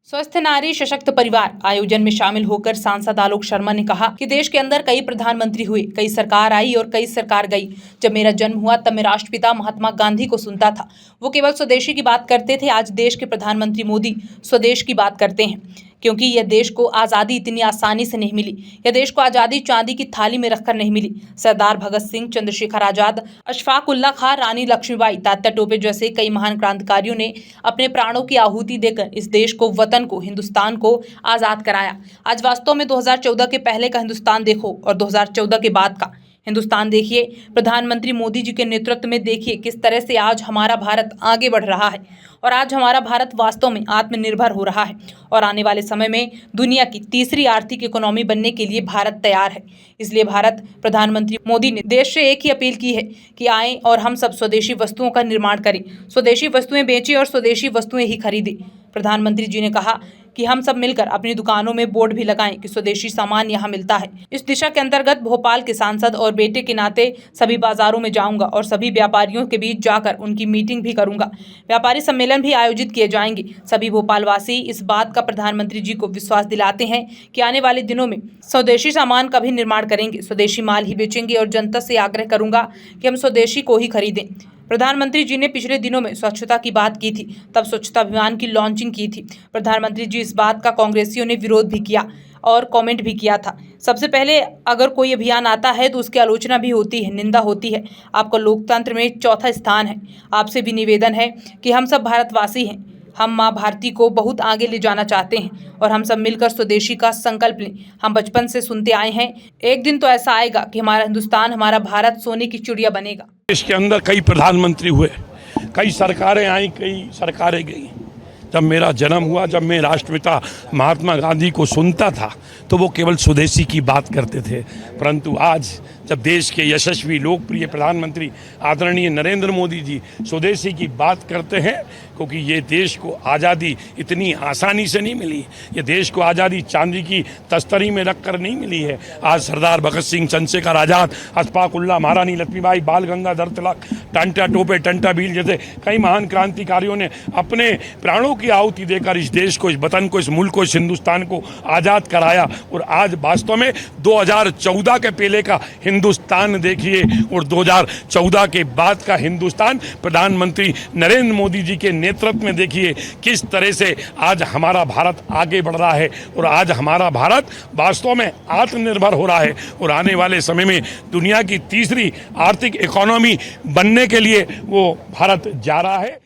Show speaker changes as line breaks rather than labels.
स्वस्थ नारी सशक्त परिवार आयोजन में शामिल होकर सांसद आलोक शर्मा ने कहा कि देश के अंदर कई प्रधानमंत्री हुए, कई सरकार आई और कई सरकार गई। जब मेरा जन्म हुआ तब मैं राष्ट्रपिता महात्मा गांधी को सुनता था। वो केवल स्वदेशी की बात करते थे। आज देश के प्रधानमंत्री मोदी स्वदेश की बात करते हैं, क्योंकि यह देश को आज़ादी इतनी आसानी से नहीं मिली। यह देश को आज़ादी चांदी की थाली में रखकर नहीं मिली। सरदार भगत सिंह, चंद्रशेखर आजाद, अशफाक उल्ला खां, रानी लक्ष्मीबाई, तात्या टोपे जैसे कई महान क्रांतिकारियों ने अपने प्राणों की आहुति देकर इस देश को, वतन को, हिंदुस्तान को आज़ाद कराया। आज वास्तव में 2014 के पहले का हिंदुस्तान देखो और 2014 के बाद का हिंदुस्तान देखिए। प्रधानमंत्री मोदी जी के नेतृत्व में देखिए किस तरह से आज हमारा भारत आगे बढ़ रहा है और आज हमारा भारत वास्तव में आत्मनिर्भर हो रहा है और आने वाले समय में दुनिया की तीसरी आर्थिक इकोनॉमी बनने के लिए भारत तैयार है। इसलिए भारत प्रधानमंत्री मोदी ने देश से एक ही अपील की है कि आएं और हम सब स्वदेशी वस्तुओं का निर्माण करें, स्वदेशी वस्तुएं बेचें और स्वदेशी वस्तुएं ही खरीदें। प्रधानमंत्री जी ने कहा कि हम सब मिलकर अपनी दुकानों में बोर्ड भी लगाएं कि स्वदेशी सामान यहां मिलता है। इस दिशा के अंतर्गत भोपाल के सांसद और बेटे के नाते सभी बाजारों में जाऊंगा और सभी व्यापारियों के बीच जाकर उनकी मीटिंग भी करूंगा। व्यापारी सम्मेलन भी आयोजित किए जाएंगे। सभी भोपालवासी इस बात का प्रधानमंत्री जी को विश्वास दिलाते हैं कि आने वाले दिनों में स्वदेशी सामान का भी निर्माण करेंगे, स्वदेशी माल ही बेचेंगे और जनता से आग्रह करूंगा कि हम स्वदेशी को ही खरीदें। प्रधानमंत्री जी ने पिछले दिनों में स्वच्छता की बात की थी, तब स्वच्छता अभियान की लॉन्चिंग की थी। प्रधानमंत्री जी इस बात का कांग्रेसियों ने विरोध भी किया और कमेंट भी किया था। सबसे पहले अगर कोई अभियान आता है तो उसकी आलोचना भी होती है, निंदा होती है। आपका लोकतंत्र में चौथा स्थान है। आपसे भी निवेदन है कि हम सब भारतवासी हैं, हम माँ भारती को बहुत आगे ले जाना चाहते हैं और हम सब मिलकर स्वदेशी का संकल्प लें। हम बचपन से सुनते आए हैं, एक दिन तो ऐसा आएगा कि हमारा हिंदुस्तान, हमारा भारत सोने की चिड़िया बनेगा।
देश के अंदर कई प्रधानमंत्री हुए, कई सरकारें आई, कई सरकारें गई। जब मेरा जन्म हुआ, जब मैं राष्ट्रपिता महात्मा गांधी को सुनता था तो वो केवल स्वदेशी की बात करते थे। परंतु आज जब देश के यशस्वी लोकप्रिय प्रधानमंत्री आदरणीय नरेंद्र मोदी जी स्वदेशी की बात करते हैं, क्योंकि ये देश को आज़ादी इतनी आसानी से नहीं मिली। ये देश को आज़ादी चांदी की तस्तरी में रख कर नहीं मिली है। आज सरदार भगत सिंह, चंद्रशेखर आजाद, अशफाक उल्ला, महारानी लक्ष्मीबाई, बाल गंगाधर तिलक, टांटा टोपे, टंटा भील जैसे कई महान क्रांतिकारियों ने अपने प्राणों की आहुति देकर इस देश को, इस वतन को, इस मुल्क को, इस हिंदुस्तान को आज़ाद कराया। और आज वास्तव में 2014 के पहले का हिंदुस्तान देखिए और 2014 के बाद का हिंदुस्तान प्रधानमंत्री नरेंद्र मोदी जी के नेतृत्व में देखिए किस तरह से आज हमारा भारत आगे बढ़ रहा है और आज हमारा भारत वास्तव में आत्मनिर्भर हो रहा है और आने वाले समय में दुनिया की तीसरी आर्थिक इकोनॉमी बनने के लिए वो भारत जा रहा है।